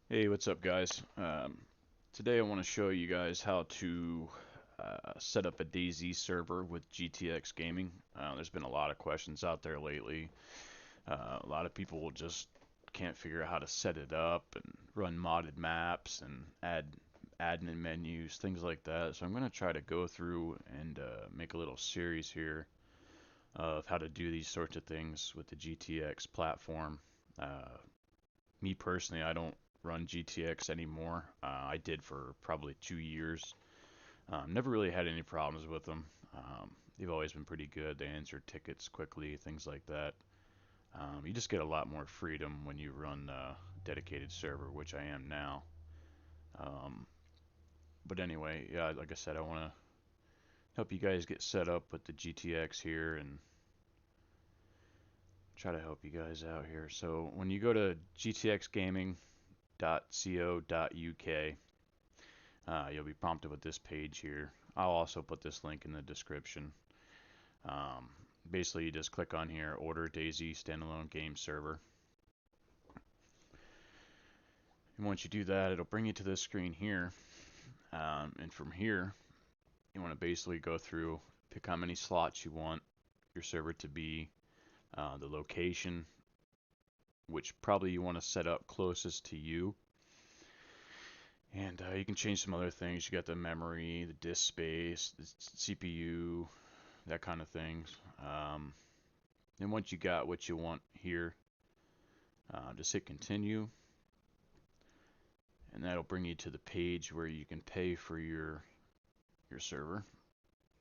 Hey, what's up, guys? Today I want to show you guys how to set up a Dayz server with GTX Gaming. There's been a lot of questions out there lately. A lot of people will just can't figure out how to set it up and run modded maps and add admin menus, things like that. So I'm going to try to go through and make a little series here of how to do these sorts of things with the GTX platform. Uh, Me personally, I don't run GTX anymore. I did for probably 2 years. Never really had any problems with them. They've always been pretty good. They answer tickets quickly, things like that. You just get a lot more freedom when you run a dedicated server, which I am now. Um, but anyway, yeah, like I said, I want to help you guys get set up with the GTX here and try to help you guys out here. So when you go to gtxgaming.co.uk, you'll be prompted with this page here. I'll also put this link in the description. Um, Basically, you just click on here, order Dayz standalone game server. And once you do that, it'll bring you to this screen here. And from here, you want to basically go through, pick how many slots you want your server to be, the location, which probably you want to set up closest to you. And you can change some other things. You got the memory, the disk space, the CPU, that kind of things. And once you got what you want here, just hit continue, and that'll bring you to the page where you can pay for your server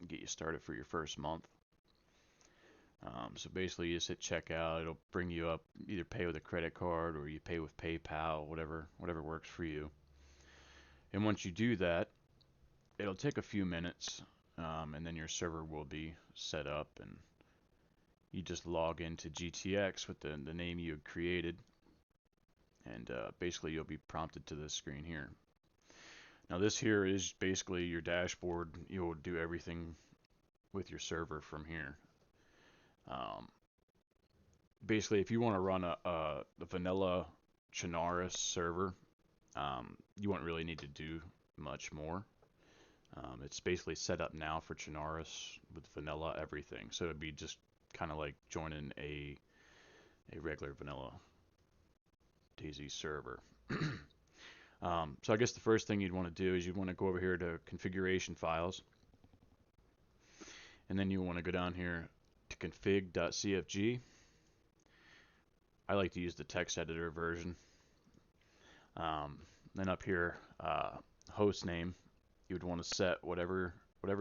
and get you started for your first month. So basically, you just hit checkout. It'll bring you up either pay with a credit card or you pay with PayPal, whatever works for you. And once you do that, it'll take a few minutes, and then your server will be set up, and you just log into GTX with the name you had created, and basically you'll be prompted to this screen here. Now this here is basically your dashboard. You'll do everything with your server from here. Um, Basically, if you want to run the vanilla Chernarus server, you won't really need to do much more. It's basically set up now for Chernarus with vanilla everything. So it'd be just kind of like joining a regular vanilla Dayz server. So I guess the first thing you'd want to do is you'd want to go over here to configuration files, and then you want to go down here to config.cfg. I like to use the text editor version. Um, then up here, host name, you would want to set whatever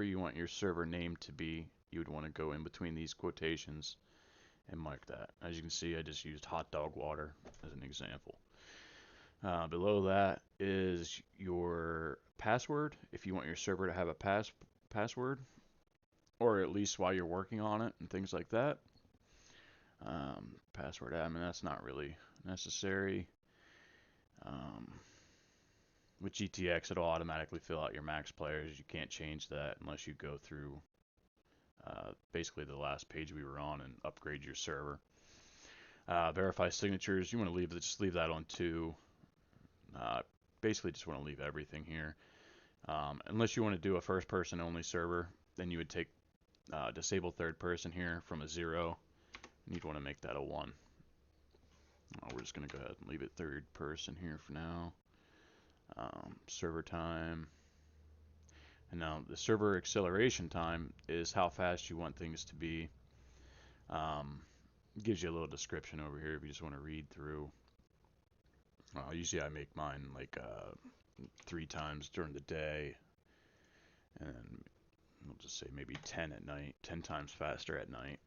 you want your server name to be. You would want to go in between these quotations and mark that. As you can see, I just used hot dog water as an example. Below that is your password, if you want your server to have a password, or at least while you're working on it and things like that. Password admin, that's not really necessary. Um, with GTX, it'll automatically fill out your max players. You can't change that unless you go through basically the last page we were on and upgrade your server. Verify signatures, you want to just leave that on 2. Uh, Basically, just want to leave everything here. Unless you want to do a first person only server, then you would take disable third person here from a 0, and you'd want to make that a 1. We're just going to go ahead and leave it third person here for now. Server time. And now the server acceleration time is how fast you want things to be. Gives you a little description over here if you just want to read through. Usually I make mine like 3 times during the day, and we'll just say maybe 10 at night, 10 times faster at night.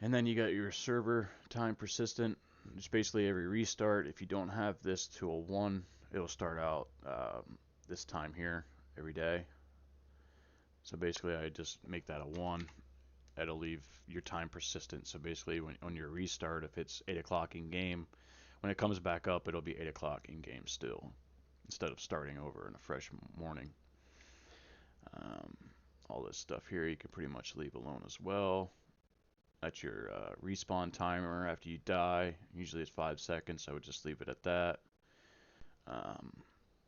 And then you got your server time persistent. It's basically every restart. If you don't have this to a 1, it'll start out this time here every day. So basically I just make that a 1. That'll leave your time persistent. So basically when on your restart, if it's 8 o'clock in game, when it comes back up, it'll be 8 o'clock in game still, instead of starting over in a fresh morning. Um, all this stuff here you can pretty much leave alone as well. That's your respawn timer after you die. Usually it's 5 seconds, so I would just leave it at that. Um,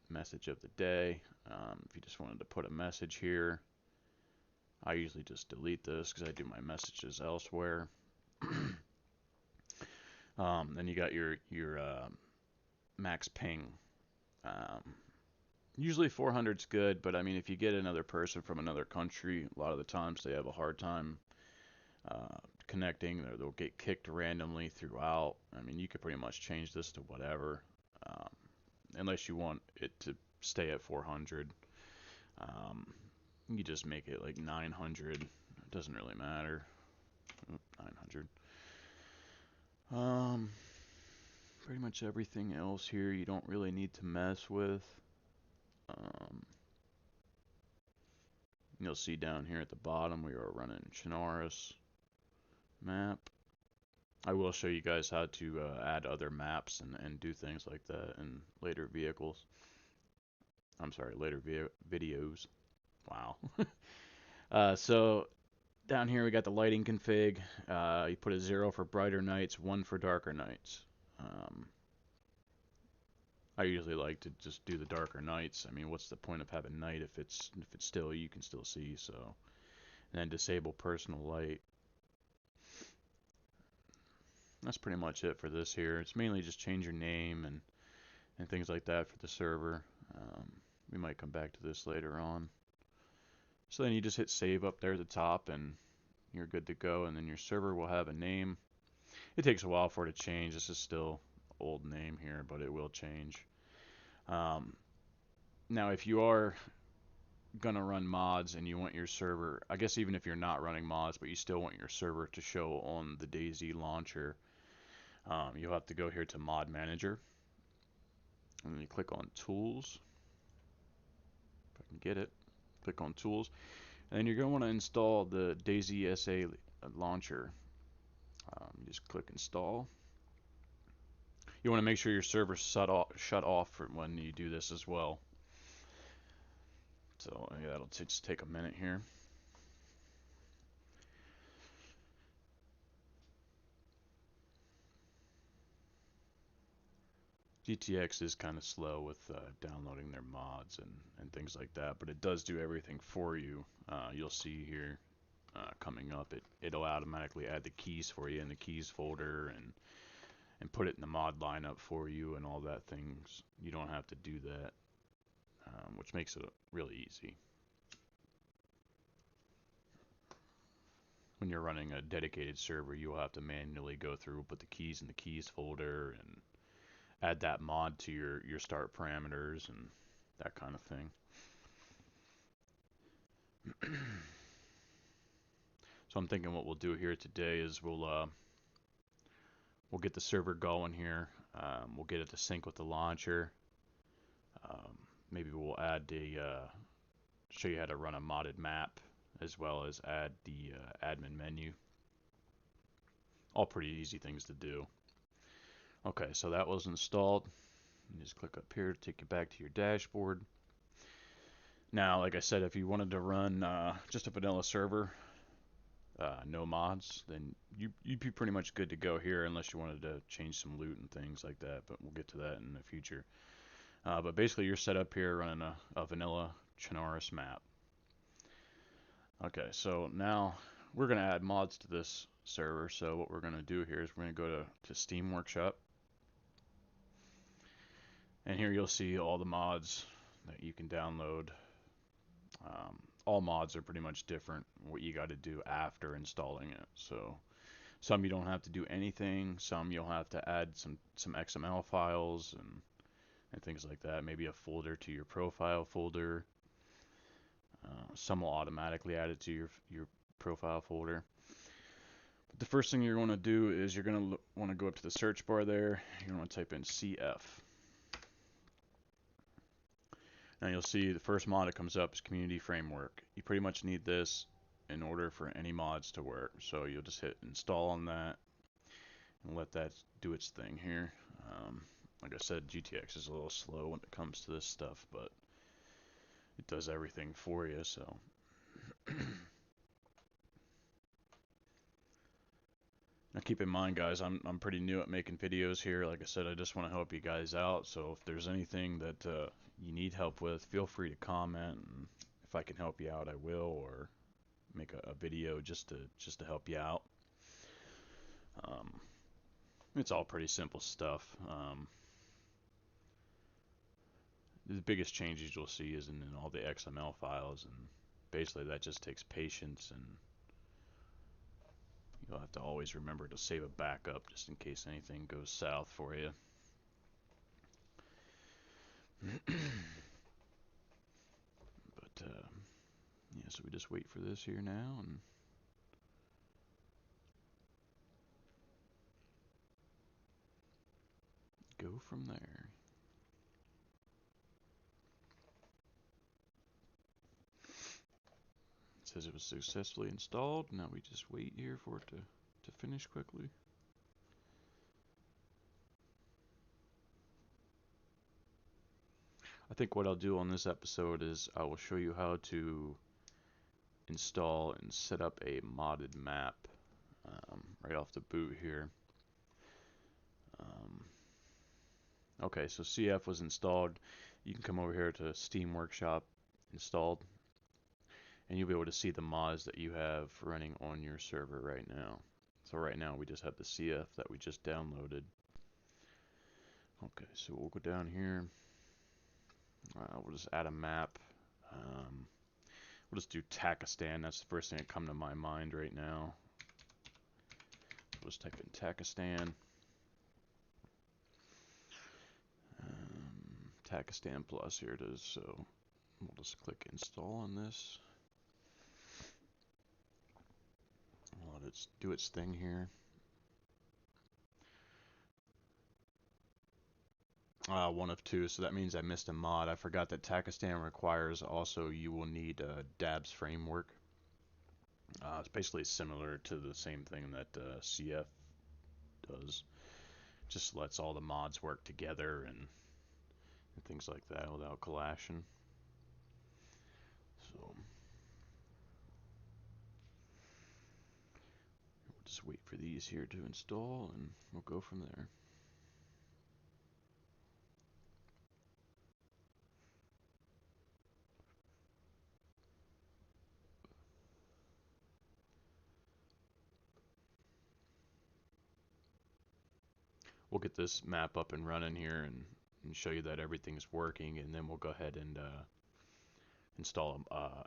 Message of the day. If you just wanted to put a message here, I usually just delete this because I do my messages elsewhere. Then you got your max ping. Usually 400's good, but I mean, if you get another person from another country, a lot of the times they have a hard time connecting. They'll get kicked randomly throughout. I mean, you could pretty much change this to whatever, um, unless you want it to stay at 400. You just make it like 900. It doesn't really matter. 900. Pretty much everything else here you don't really need to mess with. Um, You'll see down here at the bottom we are running Chernarus map. I will show you guys how to add other maps and do things like that in later vehicles. I'm sorry, later videos. Wow. So down here we got the lighting config. You put a 0 for brighter nights, 1 for darker nights. I usually like to just do the darker nights. I mean, what's the point of having night if it's still you can still see? So, and then disable personal light. That's pretty much it for this here. It's mainly just change your name and things like that for the server. We might come back to this later on. So then you just hit save up there at the top and you're good to go. And then your server will have a name. It takes a while for it to change. This is still old name here, but it will change. Now, if you are gonna run mods and you want your server, I guess even if you're not running mods, but you still want your server to show on the Dayz launcher, you'll have to go here to Mod Manager, and then you click on Tools. If I can get it, click on Tools, and then you're gonna want to install the Dayz SA launcher. You just click Install. You want to make sure your server's shut off for when you do this as well. So yeah, that'll just take a minute here. GTX is kind of slow with downloading their mods and things like that, but it does do everything for you. You'll see here coming up, it'll automatically add the keys for you in the keys folder and put it in the mod lineup for you and all that things. You don't have to do that, which makes it really easy. When you're running a dedicated server, you'll have to manually go through, put the keys in the keys folder, and add that mod to your start parameters and that kind of thing. So I'm thinking what we'll do here today is we'll get the server going here. We'll get it to sync with the launcher. Maybe we'll add show you how to run a modded map as well as add the admin menu. All pretty easy things to do. Okay, so that was installed. You just click up here to take you back to your dashboard. Now, like I said, if you wanted to run just a vanilla server, no mods, then you'd be pretty much good to go here unless you wanted to change some loot and things like that, but we'll get to that in the future. But basically you're set up here running a vanilla Chernarus map. Okay, so now we're going to add mods to this server. So what we're going to do here is we're going to go to Steam Workshop. And here you'll see all the mods that you can download. All mods are pretty much different, what you got to do after installing it. So some you don't have to do anything, some you'll have to add some XML files and things like that, maybe a folder to your profile folder. Some will automatically add it to your profile folder. But the first thing you're going to do is you're going to want to go up to the search bar there. You're going to type in CF. Now you'll see the first mod that comes up is Community Framework. You pretty much need this in order for any mods to work. So you'll just hit install on that and let that do its thing here. Like I said, GTX is a little slow when it comes to this stuff, but it does everything for you. So keep in mind, guys, I'm pretty new at making videos here. Like I said, I just want to help you guys out. So if there's anything that you need help with, feel free to comment. And if I can help you out, I will, or make a video just to help you out. Um, it's all pretty simple stuff. The biggest changes you'll see is in all the XML files, and basically that just takes patience, and you'll have to always remember to save a backup just in case anything goes south for you. But yeah, so we just wait for this here now and go from there. It says it was successfully installed. Now we just wait here for it to finish quickly. I think what I'll do on this episode is I will show you how to install and set up a modded map right off the boot here. Okay, so CF was installed. You can come over here to Steam Workshop installed, and you'll be able to see the mods that you have running on your server right now. So right now we just have the CF that we just downloaded. Okay, so we'll go down here. We'll just add a map. We'll just do Takistan. That's the first thing that come to my mind right now. We'll just type in Takistan. Takistan Plus, here it is. So we'll just click install on this. Let it do its thing here. One of two, so that means I missed a mod. I forgot that Takistan requires also you will need a DABS framework. It's basically similar to the same thing that CF does. Just lets all the mods work together and things like that without clashing. So we'll just wait for these here to install and we'll go from there. We'll get this map up and running here and show you that everything's working, and then we'll go ahead and install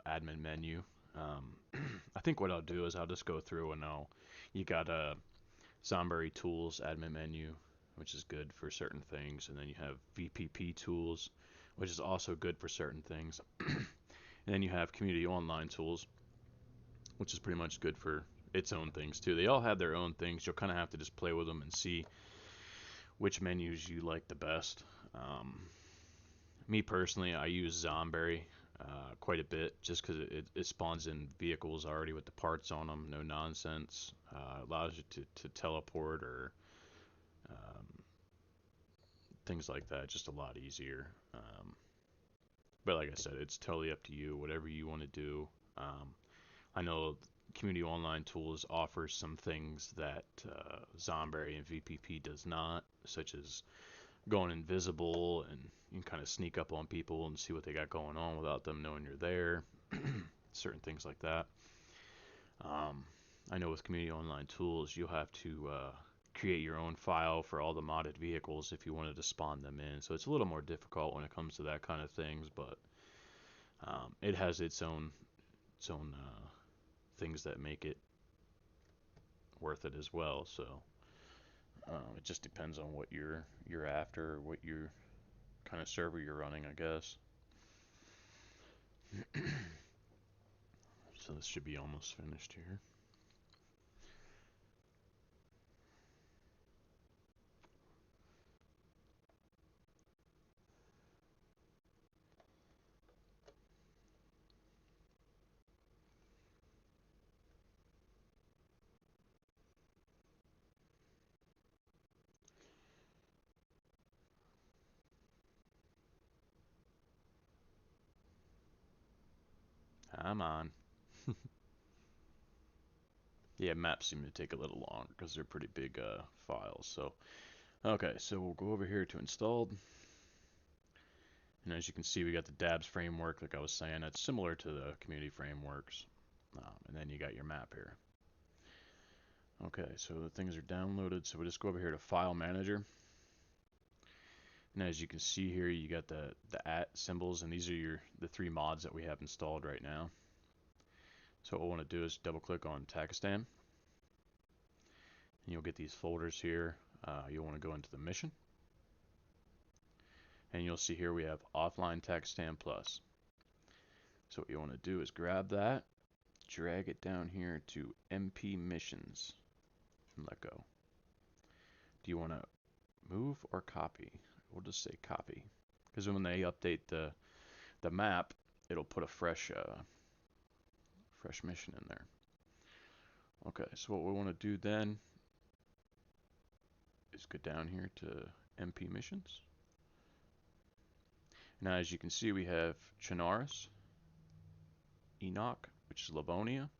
admin menu. I think what I'll do is I'll just go through and you got a Zomberry tools admin menu, which is good for certain things, and then you have VPP tools, which is also good for certain things. And then you have community online tools, which is pretty much good for its own things too. They all have their own things. You'll kind of have to just play with them and see which menus you like the best. Me personally, I use Zomberry quite a bit just because it spawns in vehicles already with the parts on them, no nonsense. Allows you to teleport or things like that, just a lot easier. But like I said, it's totally up to you, whatever you want to do. I know Community Online Tools offers some things that Zomberry and VPP does not, such as going invisible, and you can kind of sneak up on people and see what they got going on without them knowing you're there. Certain things like that. I know with Community Online Tools, you'll have to create your own file for all the modded vehicles if you wanted to spawn them in. So it's a little more difficult when it comes to that kind of things, but it has its own things that make it worth it as well. So it just depends on what you're after, or what your kind of server you're running, I guess. So this should be almost finished here. I'm on. Yeah, maps seem to take a little longer because they're pretty big files. So, okay, so we'll go over here to installed. And as you can see, we got the Dabs framework, like I was saying. That's similar to the community frameworks. And then you got your map here. Okay, so the things are downloaded. So we'll just go over here to File Manager. And as you can see here, you got the @ symbols, and these are the 3 mods that we have installed right now. So what we'll want to do is double click on Takistan, and you'll get these folders here. You'll want to go into the mission, and you'll see here we have Offline Takistan Plus. So what you want to do is grab that, drag it down here to MP Missions, and let go. Do you want to move or copy? We'll just say copy, because when they update the map, it'll put a fresh mission in there. Okay, so what we want to do then is go down here to MP Missions. Now, as you can see, we have Chernarus, Enoch, which is Livonia,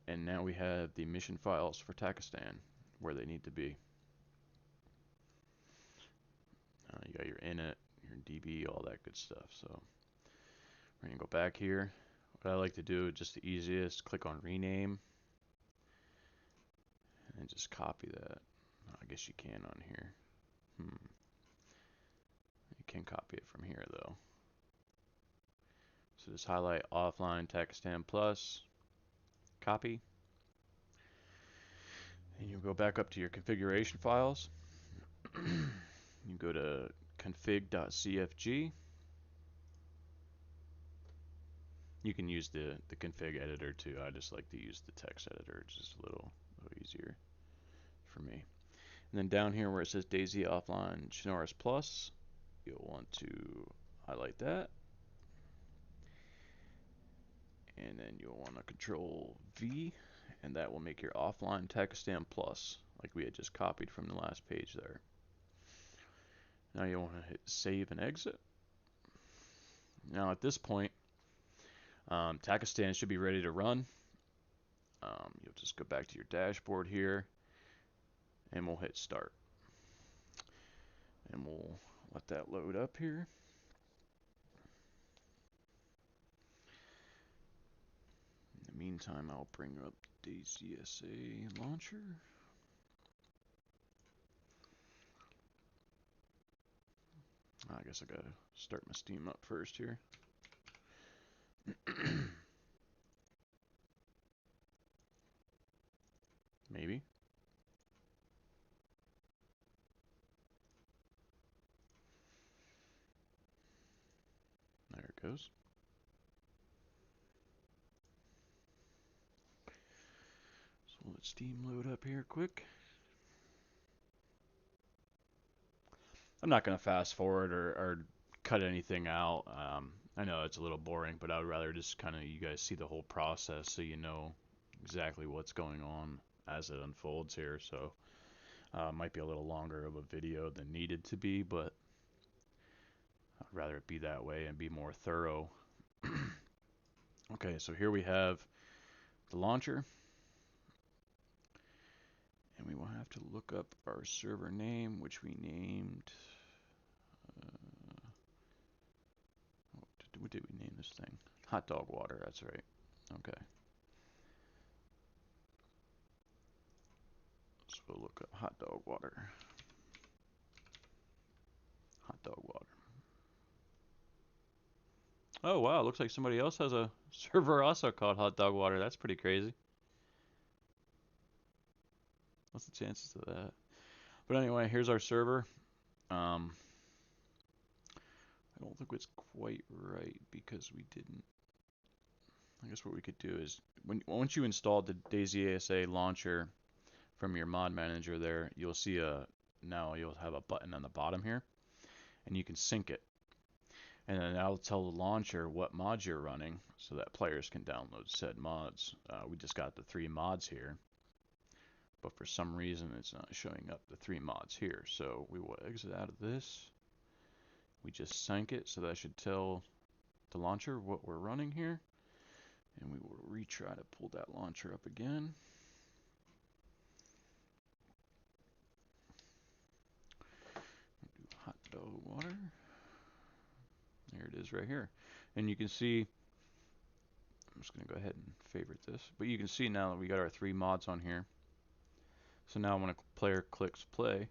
and now we have the mission files for Takistan, where they need to be. You got your init, your DB, all that good stuff. So we're gonna go back here. What I like to do, just the easiest, click on rename, and just copy that. I guess you can on here. You can copy it from here though. So just highlight Offline Takistan Plus, copy, and you'll go back up to your configuration files. You go to config.cfg. You can use the config editor too. I just like to use the text editor. It's just a little easier for me. And then down here where it says Dayz Offline Chernarus Plus, you'll want to highlight that. And then you'll want to control V, and that will make your Offline Takistan Plus, like we had just copied from the last page there. Now you'll want to hit save and exit. Now at this point, Takistan should be ready to run. You'll just go back to your dashboard here, and we'll hit start. And we'll let that load up here. In the meantime, I'll bring up Dayz launcher. I guess I gotta start my Steam up first here. Maybe. There it goes. So let Steam load up here quick. I'm not going to fast forward or cut anything out. I know it's a little boring, but I would rather just kind of you guys see the whole process so you know exactly what's going on as it unfolds here. So it might be a little longer of a video than needed to be, but I'd rather it be that way and be more thorough. Okay, so here we have the launcher. And we will have to look up our server name, which we named. What did we name this thing? Hot Dog Water, that's right. Okay. So we'll look up Hot Dog Water. Hot Dog Water. Oh, wow. Looks like somebody else has a server also called Hot Dog Water. That's pretty crazy. What's the chances of that? But anyway, here's our server. I don't think it's quite right because we didn't. I guess what we could do is once you install the Dayz launcher from your mod manager there, you'll see now you'll have a button on the bottom here, and you can sync it. And then that'll tell the launcher what mods you're running so that players can download said mods. We just got the 3 mods here, but for some reason it's not showing up the 3 mods here. So we will exit out of this. We just sync it, so that should tell the launcher what we're running here. And we will retry to pull that launcher up again. is right here. And you can see, I'm just going to go ahead and favorite this, but you can see now that we got our 3 mods on here. So now when a player clicks play,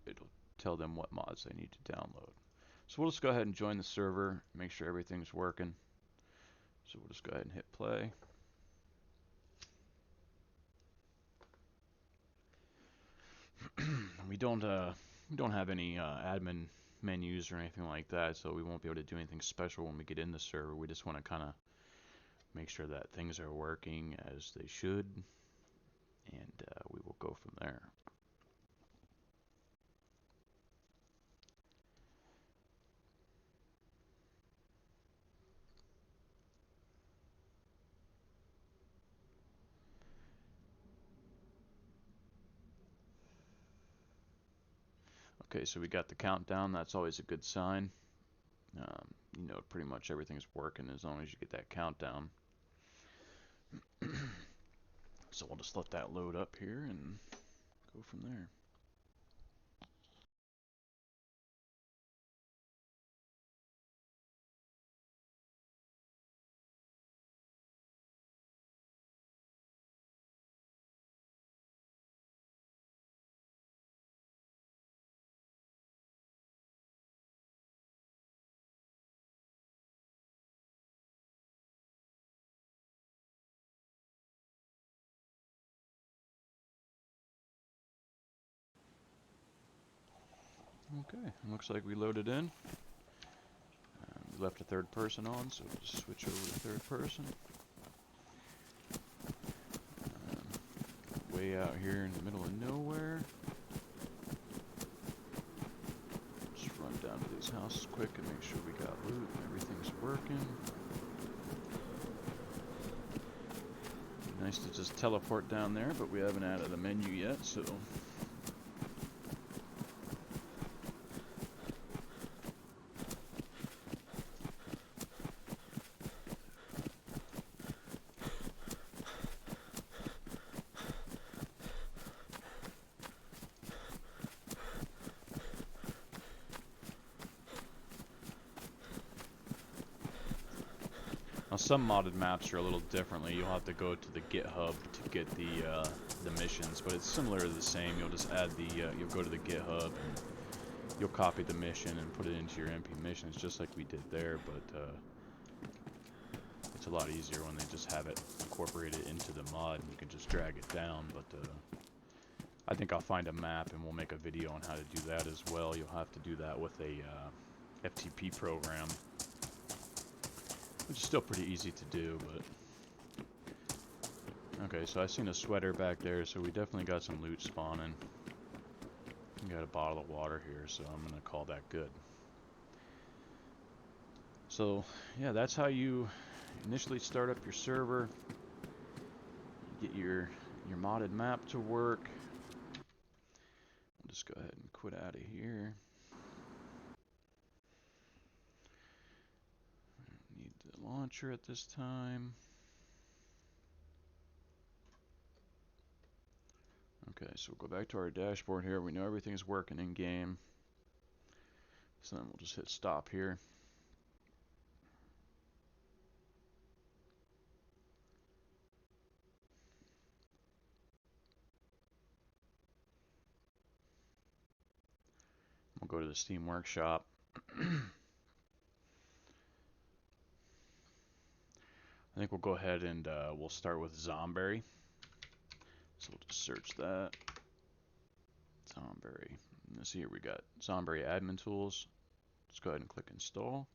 it'll tell them what mods they need to download. So we'll just go ahead and join the server, make sure everything's working. So we'll just go ahead and hit play. We don't have any admin menus or anything like that, so we won't be able to do anything special when we get in the server. We just want to kind of make sure that things are working as they should, and we will go from there. Okay, so we got the countdown. That's always a good sign. You know, pretty much everything's working as long as you get that countdown. So we'll just let that load up here and go from there. Okay, looks like we loaded in. We left a third person on, so we'll just switch over to third person. Way out here in the middle of nowhere. Just run down to these houses quick and make sure we got loot and everything's working. Nice to just teleport down there, but we haven't added a menu yet, so now, some modded maps are a little differently. You'll have to go to the GitHub to get the missions, but it's similar to the same. You'll just add the you'll go to the GitHub and you'll copy the mission and put it into your MP missions, just like we did there. But it's a lot easier when they just have it incorporated into the mod and you can just drag it down. But I think I'll find a map and we'll make a video on how to do that as well. You'll have to do that with a FTP program, which is still pretty easy to do, but... Okay, so I seen a sweater back there, so we definitely got some loot spawning. We got a bottle of water here, so I'm gonna call that good. So, yeah, that's how you initially start up your server. Get your modded map to work. We'll just go ahead and quit out of here. Need the launcher at this time. Okay, so we'll go back to our dashboard here. We know everything's working in game. So then we'll just hit stop here. We'll go to the Steam Workshop. I think we'll go ahead and we'll start with Zomberry. So we'll just search that. Zomberry. Let's see here, we got Zomberry admin tools. Let's go ahead and click install.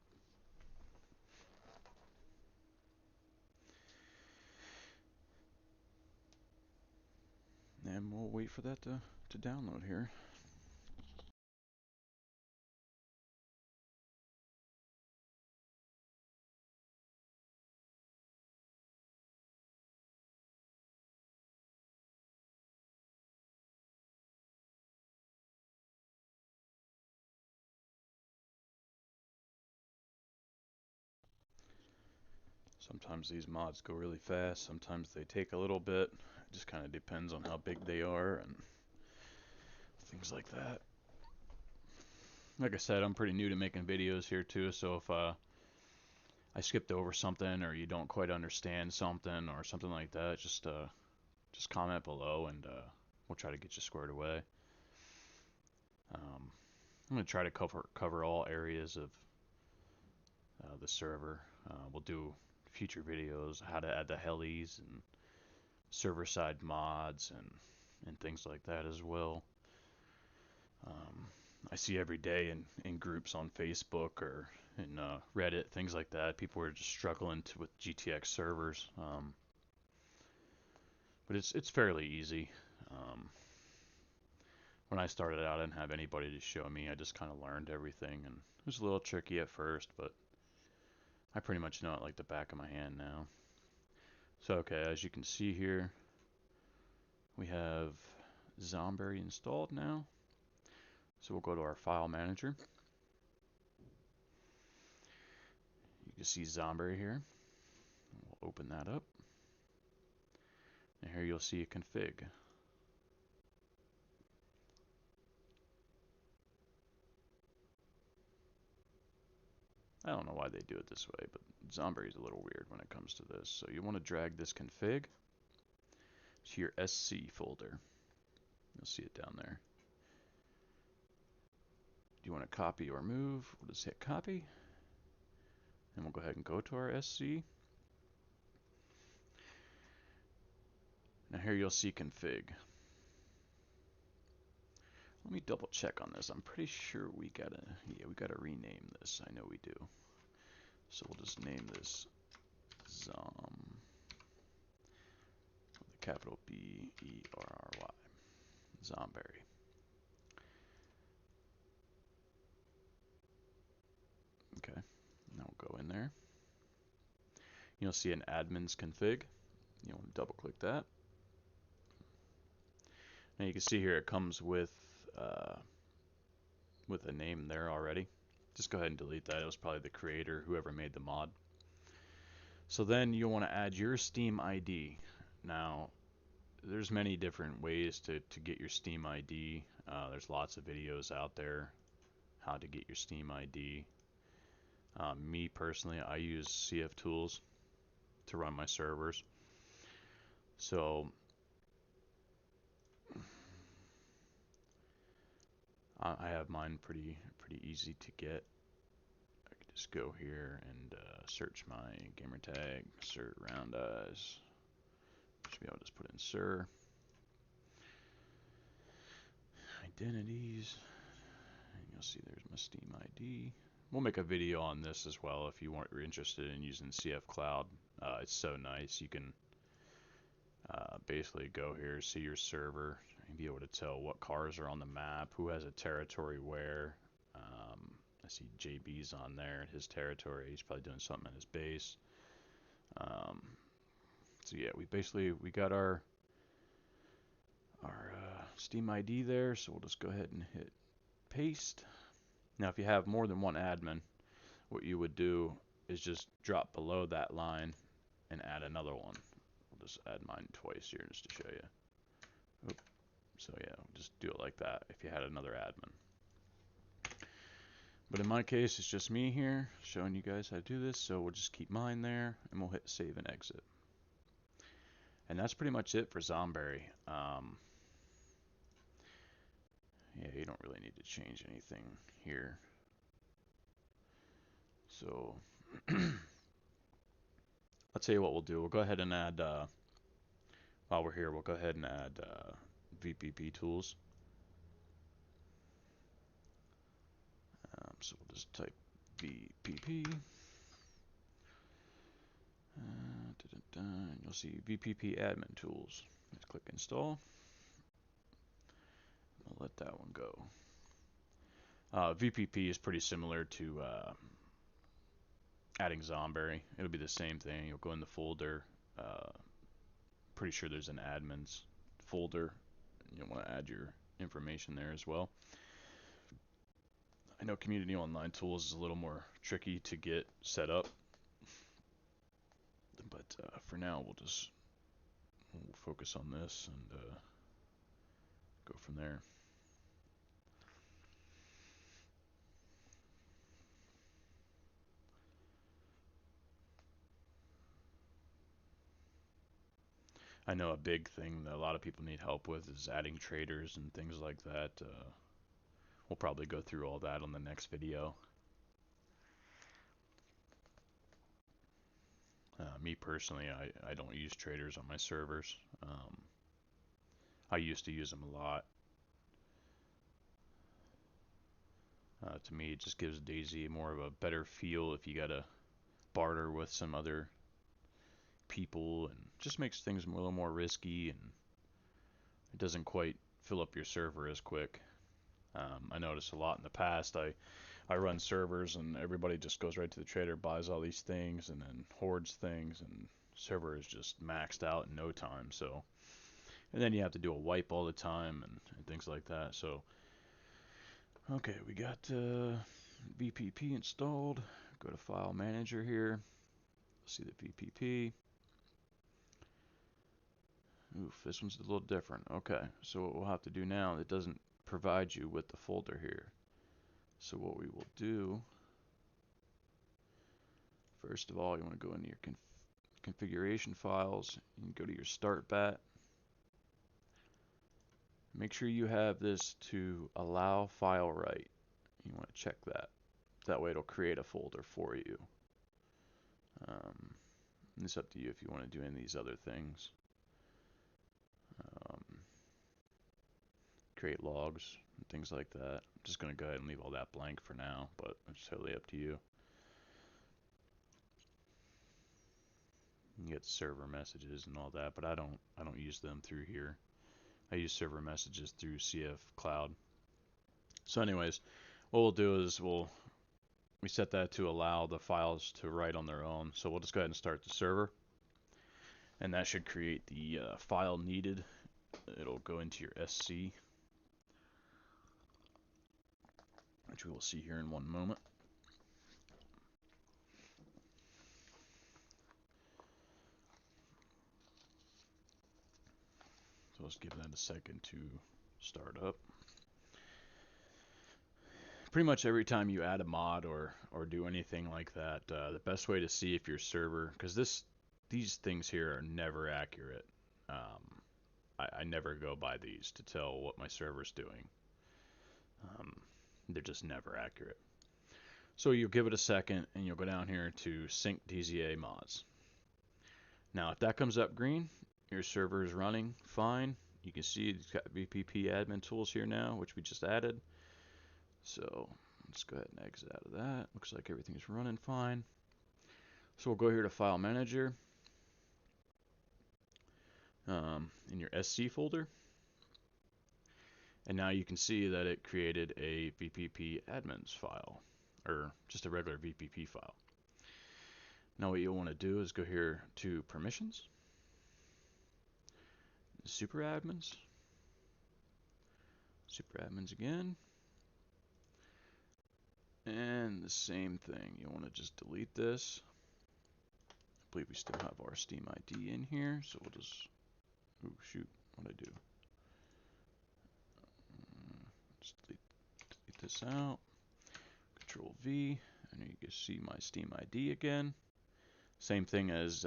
And we'll wait for that to download here. Sometimes these mods go really fast, sometimes they take a little bit. It just kind of depends on how big they are and things like that. Like I said, I'm pretty new to making videos here too, so if I skipped over something or you don't quite understand something or something like that, just comment below and we'll try to get you squared away. I'm gonna try to cover all areas of the server. We'll do future videos, how to add the helis and server-side mods and things like that as well. I see every day in groups on Facebook or in Reddit, things like that, people are just struggling with GTX servers. But it's fairly easy. Um, when I started out, I didn't have anybody to show me. I just kind of learned everything, and it was a little tricky at first, but I pretty much know it like the back of my hand now. So okay, as you can see here, we have Zomberry installed now. So we'll go to our file manager. You can see Zomberry here. We'll open that up. And here you'll see a config. I don't know why they do it this way, but Zomberry is a little weird when it comes to this. So you want to drag this config to your SC folder. You'll see it down there. Do you want to copy or move? We'll just hit copy. And we'll go ahead and go to our SC. Now here you'll see config. Let me double check on this. I'm pretty sure we gotta rename this. I know we do. So we'll just name this Zom with a capital B-E-R-R-Y. Zomberry. Okay. Now we'll go in there. You'll see an admin's config. You want to double click that. Now you can see here it comes with a name there already. Just go ahead and delete that. It was probably the creator, whoever made the mod. So then you'll want to add your Steam ID. Now there's many different ways to get your Steam ID. There's lots of videos out there how to get your Steam ID. Me personally, I use CF Tools to run my servers. So I have mine pretty easy to get. I can just go here and search my gamertag, SirRoundEyes. Should be able to just put in Sir. Identities. And you'll see there's my Steam ID. We'll make a video on this as well if you are interested in using CF Cloud. It's so nice. You can basically go here, see your server, and be able to tell what cars are on the map, who has a territory where. I see JB's on there, his territory. He's probably doing something at his base. So yeah, we got our Steam ID there, so we'll just go ahead and hit paste. Now if you have more than one admin, what you would do is just drop below that line and add another one. We'll just add mine twice here just to show you. Oop. So yeah, we'll just do it like that if you had another admin. But in my case, it's just me here showing you guys how to do this, so we'll just keep mine there and we'll hit save and exit. And that's pretty much it for Zomberry. Yeah, you don't really need to change anything here. So I'll tell you what we'll do. We'll go ahead and add, while we're here, we'll go ahead and add VPP tools. So we'll just type VPP. And you'll see VPP admin tools. Let's click install. We'll let that one go. VPP is pretty similar to adding Zomberry. It'll be the same thing. You'll go in the folder. Pretty sure there's an admins folder. You'll want to add your information there as well. I know Community Online Tools is a little more tricky to get set up, but for now we'll focus on this and go from there. I know a big thing that a lot of people need help with is adding traders and things like that. We'll probably go through all that on the next video. Me personally, I don't use traders on my servers. I used to use them a lot. To me, it just gives Dayz more of a better feel if you gotta barter with some other people, and just makes things a little more risky, and it doesn't quite fill up your server as quick. I noticed a lot in the past. I run servers and everybody just goes right to the trader, buys all these things, and then hoards things, and server is just maxed out in no time. So, and then you have to do a wipe all the time and things like that. So, okay, we got VPP installed. Go to File Manager here. See the VPP. Oof, this one's a little different. Okay, so what we'll have to do now, it doesn't provide you with the folder here. So what we will do, first of all, you want to go into your configuration files and go to your start bat. Make sure you have this to allow file write. You want to check that. That way it'll create a folder for you. It's up to you if you want to do any of these other things. Create logs and things like that. I'm just going to go ahead and leave all that blank for now, but it's totally up to you. You get server messages and all that, but I don't use them through here. I use server messages through CF Cloud. So anyways, what we'll do is we set that to allow the files to write on their own. So we'll just go ahead and start the server, and that should create the file needed. It'll go into your SC, which we will see here in one moment. So let's give that a second to start up. Pretty much every time you add a mod or do anything like that, the best way to see if your server, because these things here are never accurate. I never go by these to tell what my server's doing. They're just never accurate. So you'll give it a second and you'll go down here to sync DZA mods. Now if that comes up green, your server is running fine. You can see it's got VPP admin tools here now, which we just added. So let's go ahead and exit out of that. Looks like everything's running fine. So we'll go here to File Manager, in your SC folder. And now you can see that it created a VPP admins file, or just a regular VPP file. Now what you'll want to do is go here to Permissions, Super Admins again, and the same thing. You want to just delete this. I believe we still have our Steam ID in here, so we'll just, oh shoot, what'd I do? Just delete this out. Control V, and you can see my Steam ID again. Same thing as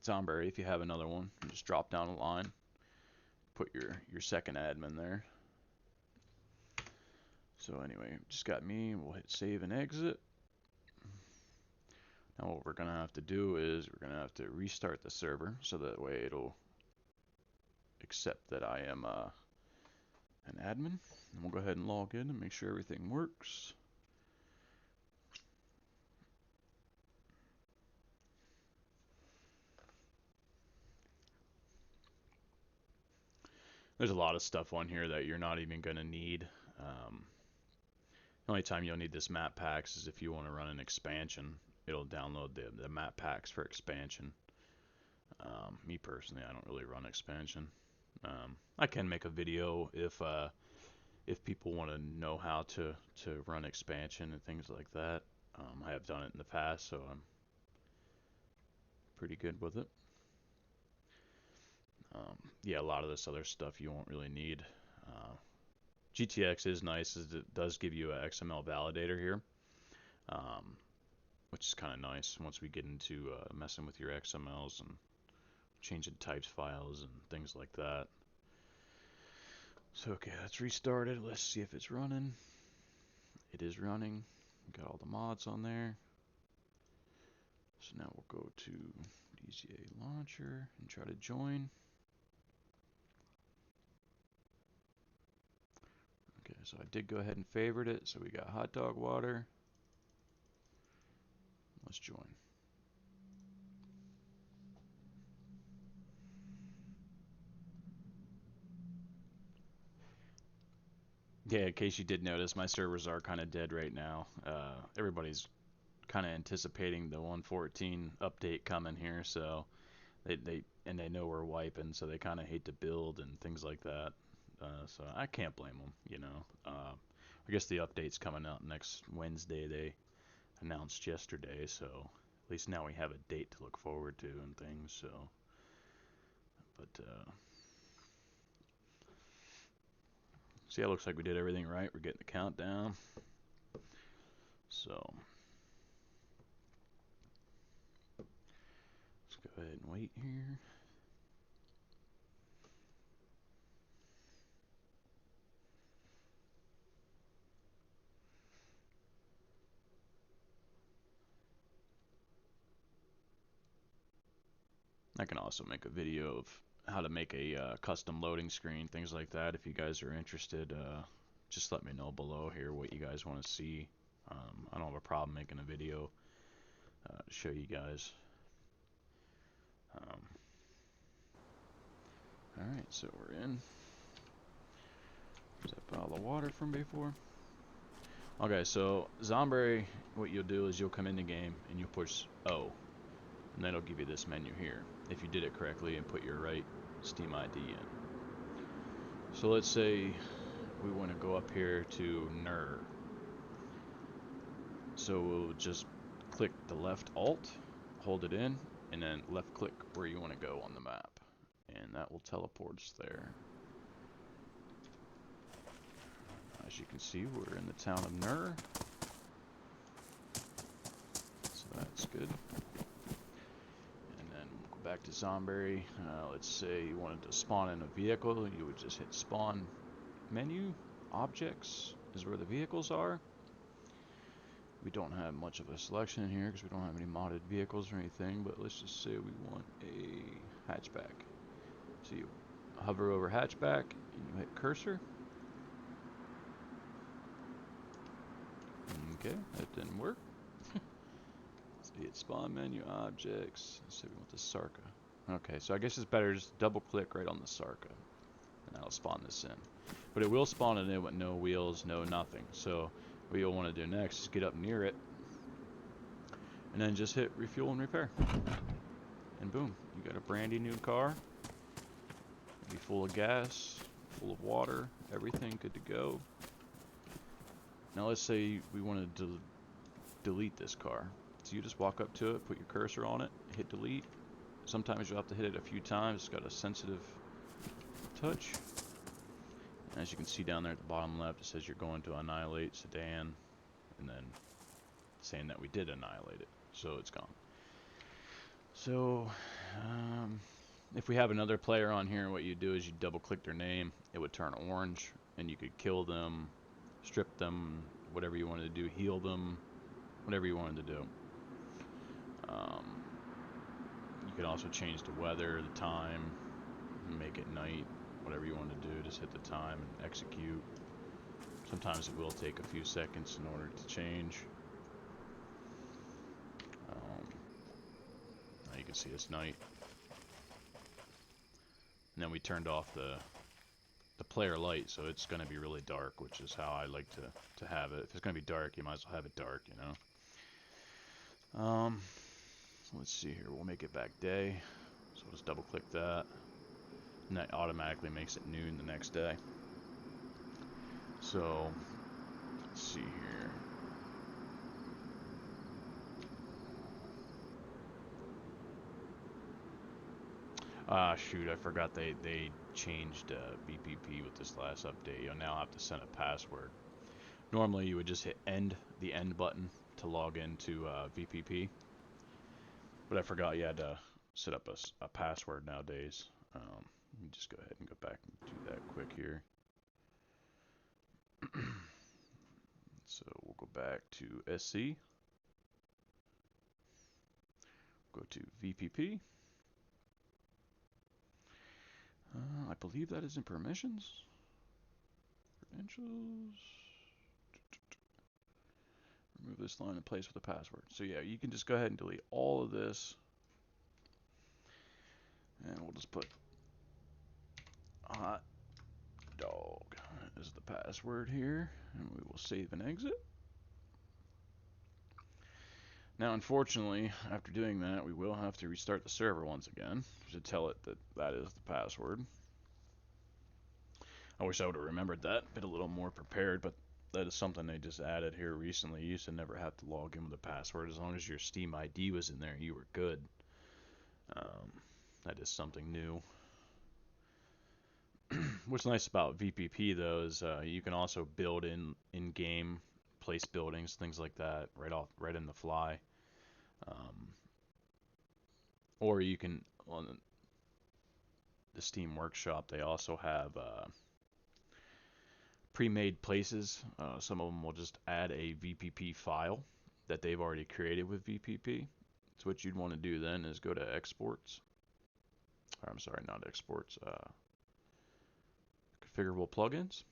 Zomberry. If you have another one, you just drop down a line, put your second admin there. So anyway, just got me. We'll hit save and exit. Now what we're gonna have to do is we're gonna have to restart the server so that way it'll accept that I am an admin. And we'll go ahead and log in and make sure everything works. There's a lot of stuff on here that you're not even gonna need. The only time you'll need this map packs is if you want to run an expansion. It'll download the map packs for expansion. Me personally, I don't really run expansion. I can make a video if people want to know how to run expansion and things like that. I have done it in the past, so I'm pretty good with it. Yeah, a lot of this other stuff you won't really need. GTX is nice, as it does give you an XML validator here, which is kind of nice once we get into messing with your XMLs and changing types files and things like that. So okay, let's restart it. Let's see if it's running. It is running. Got all the mods on there. So now we'll go to DZA launcher and try to join. Okay, so I did go ahead and favorite it. So we got hot dog water. Let's join. Yeah, in case you did notice, my servers are kind of dead right now. Everybody's kind of anticipating the 1.14 update coming here, so they know we're wiping, so they kind of hate to build and things like that. So I can't blame them, you know. I guess the update's coming out next Wednesday. They announced yesterday, so at least now we have a date to look forward to and things. So, but see, it looks like we did everything right. We're getting the countdown. So let's go ahead and wait here. I can also make a video of how to make a custom loading screen, things like that. If you guys are interested, just let me know below here what you guys want to see. I don't have a problem making a video to show you guys. Alright, so we're in. Is that bottle of water from before? Okay, so Zomberry, what you'll do is you'll come in the game and you'll push O. And that'll give you this menu here, if you did it correctly and put your right Steam ID in. So let's say we want to go up here to NER. So we'll just click the left Alt, hold it in, and then left click where you want to go on the map. And that will teleport us there. As you can see, we're in the town of NER. So that's good. And then we'll go back to Zomberry. Let's say you wanted to spawn in a vehicle. You would just hit spawn menu. Objects is where the vehicles are. We don't have much of a selection in here because we don't have any modded vehicles or anything, but let's just say we want a hatchback. So you hover over hatchback and you hit cursor. Okay, that didn't work. So you hit spawn menu objects. Let's say we want the Sarka. Okay, so I guess it's better just double click right on the Sarka and that'll spawn this in. But it will spawn it in with no wheels, no nothing. So what you'll want to do next is get up near it and then just hit refuel and repair. And boom, you got a brandy new car. It'll be full of gas, full of water, everything good to go. Now let's say we wanted to delete this car. So you just walk up to it, put your cursor on it, hit delete. Sometimes you'll have to hit it a few times. It's got a sensitive touch. And as you can see down there at the bottom left, it says you're going to annihilate sedan, and then saying that we did annihilate it, so it's gone. So if we have another player on here, what you do is you double click their name, it would turn orange, and you could kill them, strip them, whatever you wanted to do, heal them, whatever you wanted to do. You can also change the weather, the time, make it night, whatever you want to do. Just hit the time and execute. Sometimes it will take a few seconds in order to change. Now you can see it's night. And then we turned off the player light, so it's going to be really dark, which is how I like to have it. If it's going to be dark, you might as well have it dark, you know. Let's see here. We'll make it back day. So we'll just double click that. And that automatically makes it noon the next day. So, let's see here. Ah, shoot, I forgot they changed VPP with this last update. You'll now have to send a password. Normally you would just hit the end button to log into VPP. But I forgot you had to set up a password nowadays. Let me just go ahead and go back and do that quick here. So we'll go back to SC, go to VPP. I believe that is in permissions. Credentials. Remove this line in place with a password. So yeah, you can just go ahead and delete all of this. And we'll just put hot dog as the password here. And we will save and exit. Now, unfortunately, after doing that, we will have to restart the server once again to tell it that that is the password. I wish I would have remembered that, been a little more prepared, but that is something they just added here recently. You used to never have to log in with a password. As long as your Steam ID was in there, you were good. That is something new. What's nice about VPP though is you can also build in-game place buildings, things like that, right in the fly. Or you can on the Steam Workshop, they also have pre-made places. Some of them will just add a VPP file that they've already created with VPP. So what you'd want to do then is go to exports. Or, I'm sorry, not exports. Configurable plugins,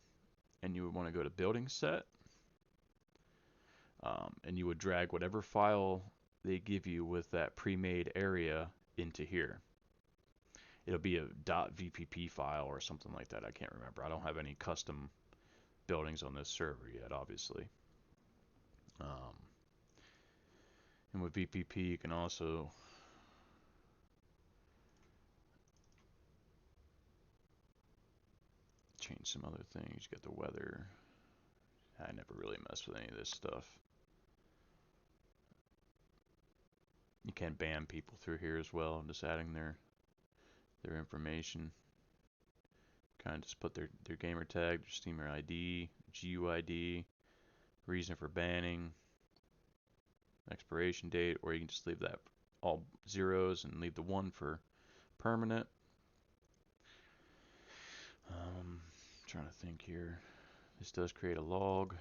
and you would want to go to building set, and you would drag whatever file they give you with that pre-made area into here. It'll be a .vpp file or something like that. I can't remember. I don't have any custom buildings on this server yet, obviously. And with VPP, you can also change some other things. You got the weather. I never really mess with any of this stuff. You can ban people through here as well, just adding their information. Kind of just put their gamer tag, their Steamer ID, GUID, reason for banning, expiration date, or you can just leave that all zeros and leave the 1 for permanent. Trying to think here. This does create a log.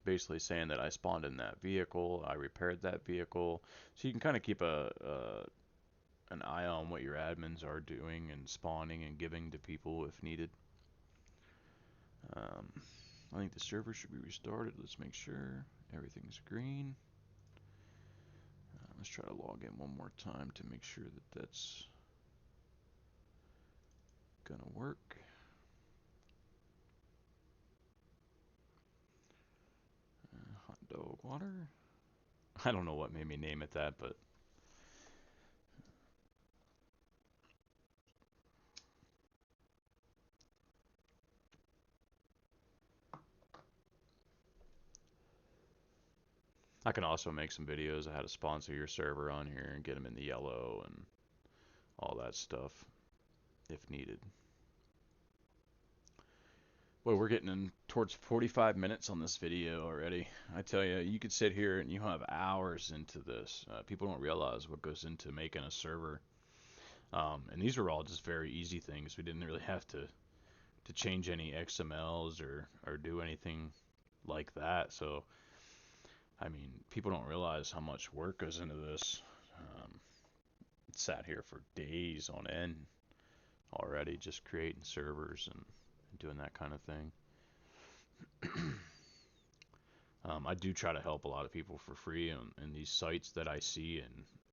Basically saying that I spawned in that vehicle, I repaired that vehicle. So you can kind of keep an eye on what your admins are doing and spawning and giving to people if needed. I think the server should be restarted. Let's make sure everything's green. Let's try to log in one more time to make sure that that's gonna work. Hot dog water. I don't know what made me name it that, but I can also make some videos of how to sponsor your server on here and get them in the yellow and all that stuff if needed. Well, we're getting in towards 45 minutes on this video already. I tell you, you could sit here and you have hours into this. People don't realize what goes into making a server. And these were all just very easy things. We didn't really have to change any XMLs or do anything like that. So, I mean, people don't realize how much work goes into this. It sat here for days on end already, just creating servers and doing that kind of thing. I do try to help a lot of people for free in these sites that I see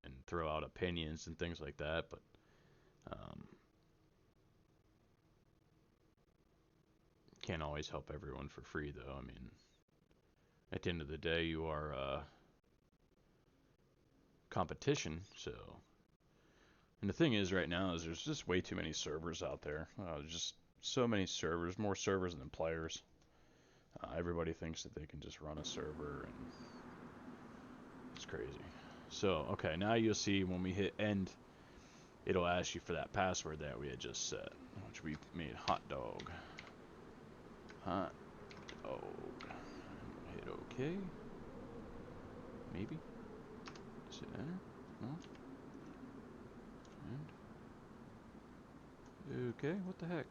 and throw out opinions and things like that, but can't always help everyone for free though. I mean, at the end of the day, you are competition, so. And the thing is right now is there's just way too many servers out there. There's just so many servers, more servers than players. Everybody thinks that they can just run a server, and it's crazy. So, okay, now you'll see when we hit end, it'll ask you for that password that we had just set, which we made hot dog. Hot dog. Hit OK. Maybe. Okay, what the heck?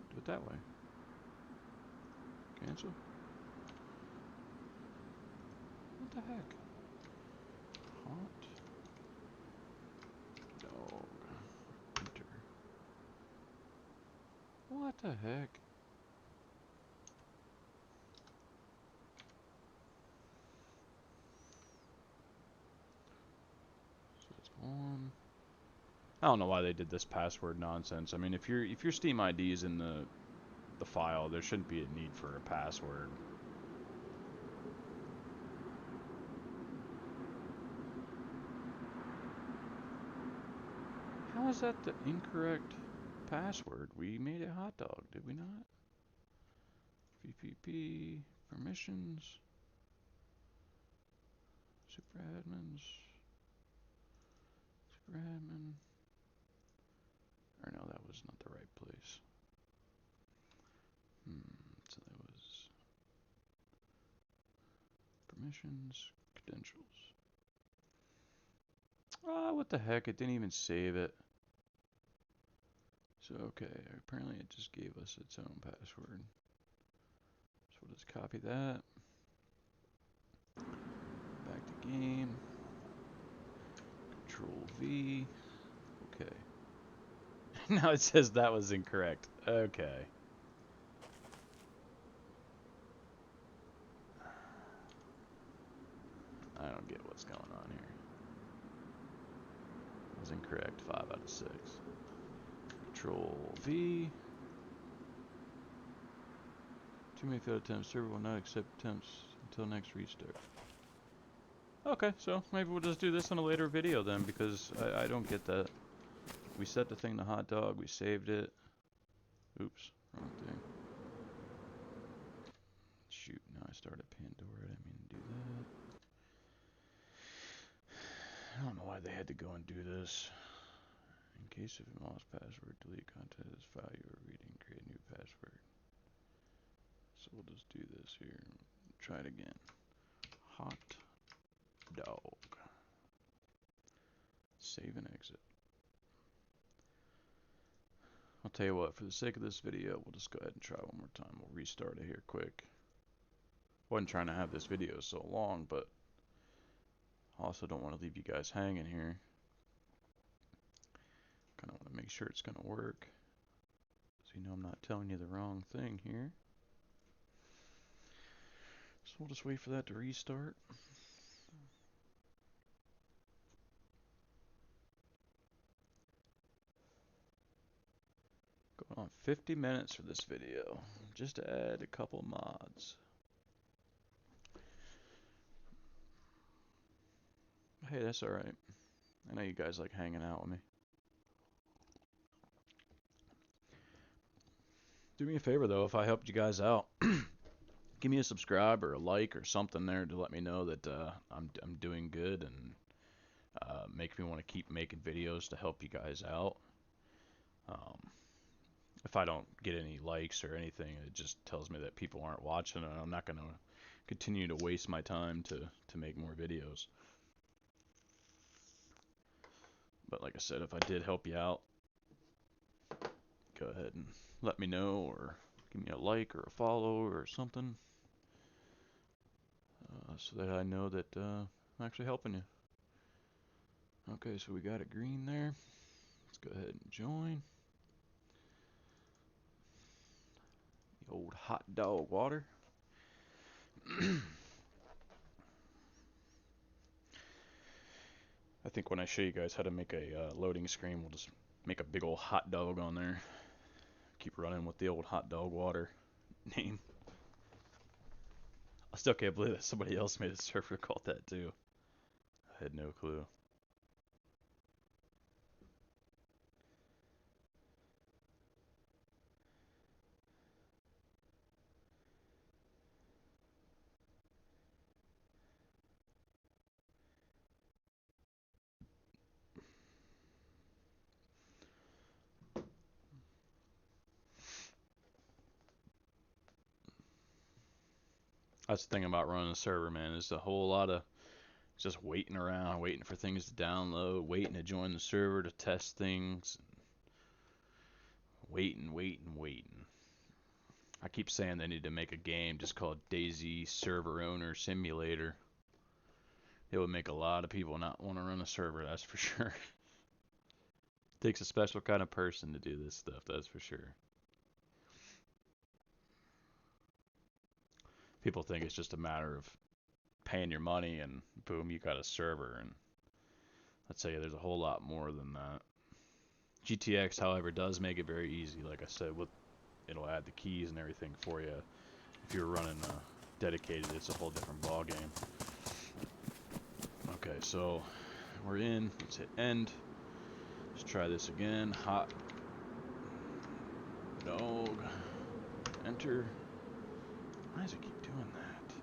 Do it that way. Cancel. What the heck? Hot dog. Enter. What the heck? So it's on. I don't know why they did this password nonsense. I mean, if your Steam ID is in the file, there shouldn't be a need for a password. How is that the incorrect password? We made a hot dog, did we not? VPP, permissions, super admins, super admin. Or no, that was not the right place. So that was permissions, credentials. Ah, what the heck? It didn't even save it. So, okay, apparently it just gave us its own password. So we'll just copy that. Back to game. Control V. Okay. Now it says that was incorrect. Okay. I don't get what's going on here. It was incorrect. 5 out of 6. Control V. Too many failed attempts. Server will not accept attempts until next restart. Okay, so maybe we'll just do this in a later video then, because I don't get that. We set the thing to hot dog. We saved it. Oops, wrong thing. Shoot, now I started Pandora. I didn't mean to do that. I don't know why they had to go and do this. In case of a lost password, delete content of this file you are reading, create a new password. So we'll just do this here. Try it again. Hot dog. Save and exit. I'll tell you what, for the sake of this video, we'll just go ahead and try one more time. We'll restart it here quick. Wasn't trying to have this video so long, but also don't want to leave you guys hanging here. Kind of want to make sure it's going to work, so you know I'm not telling you the wrong thing here. So we'll just wait for that to restart. Going on 50 minutes for this video, just to add a couple mods. Hey, that's alright. I know you guys like hanging out with me. Do me a favor though, if I helped you guys out, give me a subscribe or a like or something there to let me know that I'm doing good, and make me want to keep making videos to help you guys out. If I don't get any likes or anything, it just tells me that people aren't watching, and I'm not going to continue to waste my time to make more videos. But like I said, if I did help you out, go ahead and let me know, or give me a like or a follow or something, so that I know that I'm actually helping you. Okay, so we got it green there. Let's go ahead and join. The old hot dog water. I think when I show you guys how to make a loading screen, we'll just make a big old hot dog on there. Keep running with the old hot dog water name. I still can't believe that somebody else made a server called that too. I had no clue. That's the thing about running a server, man. There's a whole lot of Just waiting around, waiting for things to download, waiting to join the server to test things. Waiting. I keep saying they need to make a game just called Dayz Server Owner Simulator. It would make a lot of people not want to run a server, that's for sure. Takes a special kind of person to do this stuff, that's for sure. People think it's just a matter of paying your money and boom, you got a server. And I'd say there's a whole lot more than that. GTX, however, does make it very easy. Like I said, it'll add the keys and everything for you. If you're running dedicated, it's a whole different ball game. Okay, so we're in. Let's hit end. Let's try this again. Hot dog. Enter. Why does it keep doing that?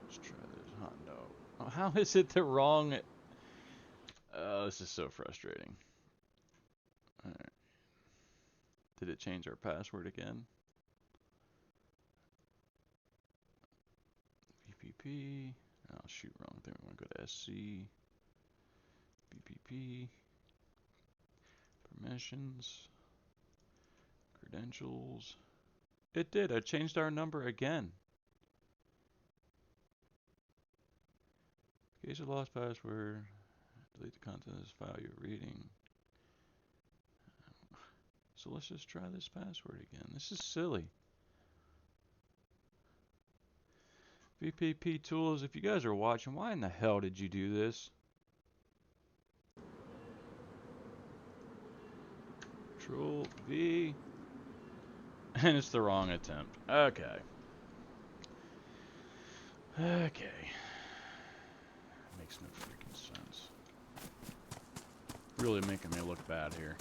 Let's try this. Hot dog. Oh, how is it the wrong? Oh, this is so frustrating. All right. Did it change our password again? VPP. Oh, shoot, wrong thing. We want to go to SC. VPP. Permissions. Credentials. It did. I changed our number again. In case of lost password. Delete the content of this file you're reading. So let's just try this password again. This is silly. VPP tools, if you guys are watching, why in the hell did you do this? Control V. And it's the wrong attempt. Okay. Makes no freaking sense. Really making me look bad here.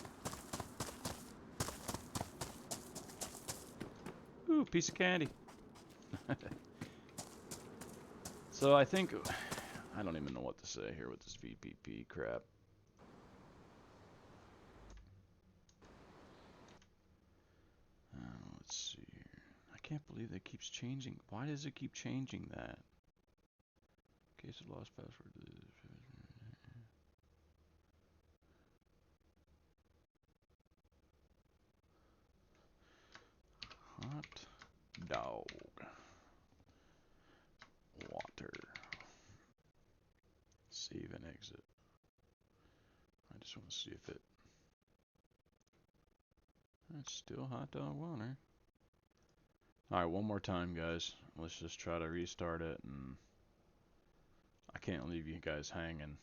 Ooh, piece of candy. So I think, I don't even know what to say here with this VPP crap. Let's see here. I can't believe that keeps changing. Why does it keep changing that? In case of lost password. Hot dog. Water. Save and exit. I just want to see if it... It's still hot dog water. Alright, one more time, guys. Let's just try to restart it, and I can't leave you guys hanging.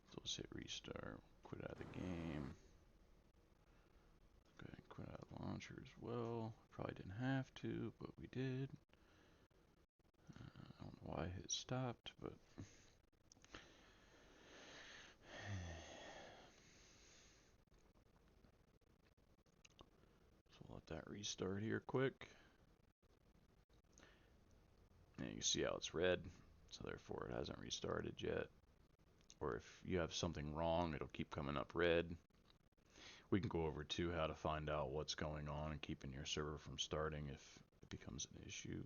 So let's hit restart. Quit out of the game. Go ahead and quit out of the launcher as well. Probably didn't have to, but we did. I don't know why it stopped, but... So we'll let that restart here quick. And you can see how it's red, so therefore it hasn't restarted yet. Or if you have something wrong, it'll keep coming up red. We can go over to how to find out what's going on and keeping your server from starting if it becomes an issue.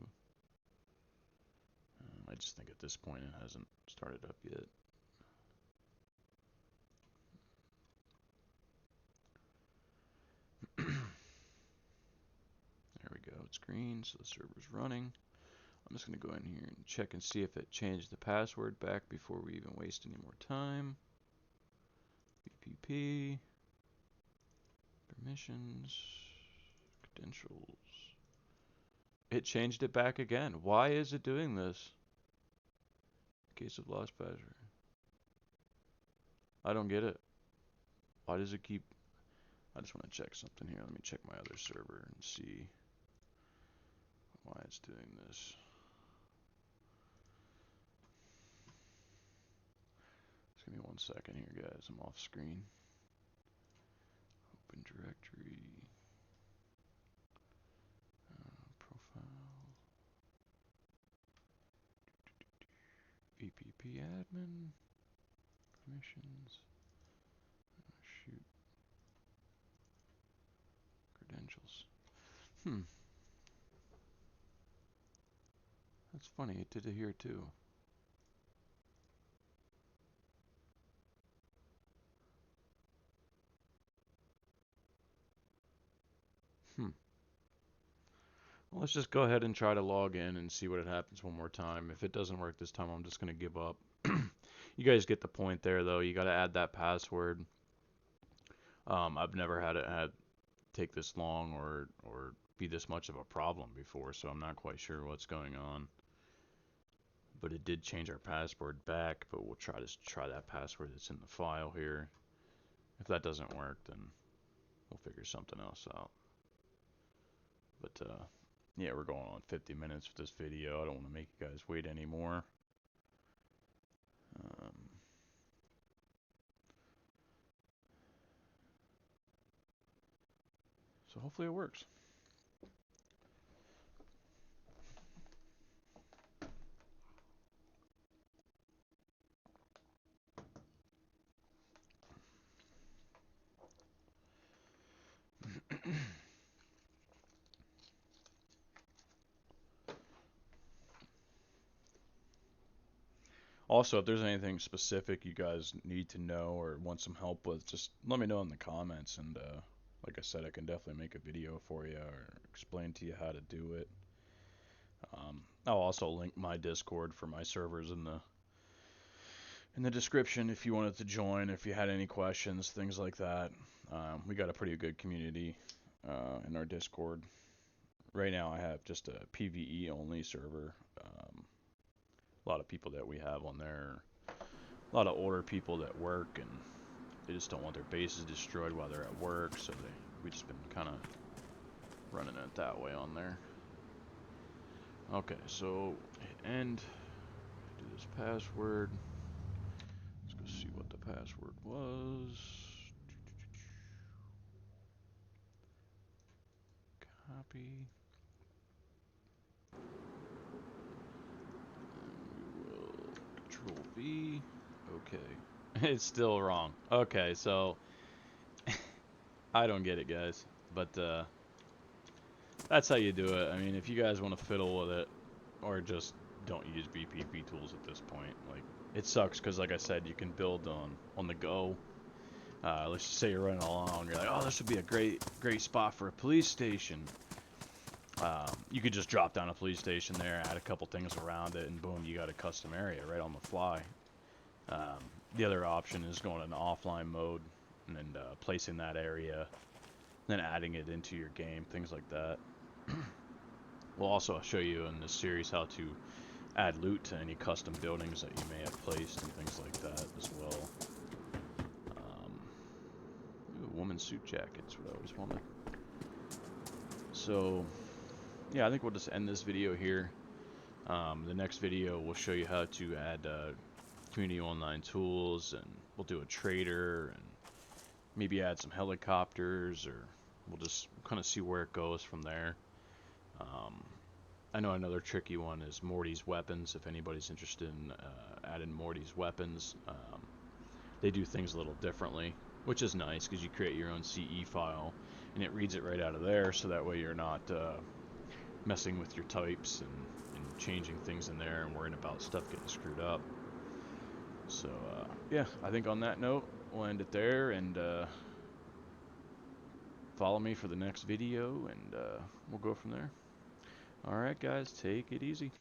I just think at this point it hasn't started up yet. There we go, it's green, so the server's running. I'm just going to go in here and check and see if it changed the password back before we even waste any more time. VPP, permissions, credentials. It changed it back again. Why is it doing this? In case of lost password. I don't get it. Why does it keep... I just want to check something here. Let me check my other server and see why it's doing this. Just give me 1 second here, guys. I'm off screen. Open directory. Profile. VPP admin. Permissions. Shoot. credentials. That's funny, it did it here too. Well, let's just go ahead and try to log in and see what happens one more time. If it doesn't work this time, I'm just going to give up. You guys get the point there, though. You got to add that password. I've never had it take this long or be this much of a problem before, so I'm not quite sure what's going on. But it did change our password back, but we'll try that password that's in the file here. If that doesn't work, then we'll figure something else out. But yeah, we're going on 50 minutes with this video. I don't want to make you guys wait anymore. So hopefully it works. Also, if there's anything specific you guys need to know or want some help with, just let me know in the comments. And like I said, I can definitely make a video for you or explain to you how to do it. I'll also link my Discord for my servers in the description if you wanted to join, if you had any questions, things like that. We got a pretty good community in our Discord. Right now, I have just a PvE only server. A lot of people that we have on there, a lot of older people that work, and they just don't want their bases destroyed while they're at work, so we just been kind of running it that way on there. Okay, so hit end, do this password. Let's go see what the password was. Copy. And we will Control V. Okay. It's still wrong. Okay, so I don't get it, guys. But that's how you do it. I mean, if you guys want to fiddle with it, or just don't use BPP tools at this point. Like, it sucks because, like I said, you can build on the go. Let's just say you're running along, you're like, oh, this would be a great spot for a police station. You could just drop down a police station there, add a couple things around it, and boom, you got a custom area right on the fly. The other option is going in offline mode and then placing that area, then adding it into your game, things like that. We'll also show you in this series how to add loot to any custom buildings that you may have placed and things like that as well. Ooh, woman's suit jacket's what I always wanted. So, yeah, I think we'll just end this video here. The next video will show you how to add community online tools, and we'll do a trader and maybe add some helicopters, or we'll just kind of see where it goes from there. I know another tricky one is Morty's weapons. If anybody's interested in adding Morty's weapons, they do things a little differently, which is nice because you create your own CE file and it reads it right out of there, so that way you're not messing with your types and changing things in there and worrying about stuff getting screwed up. So yeah, I think on that note, we'll end it there, and follow me for the next video, and we'll go from there. Alright guys, take it easy.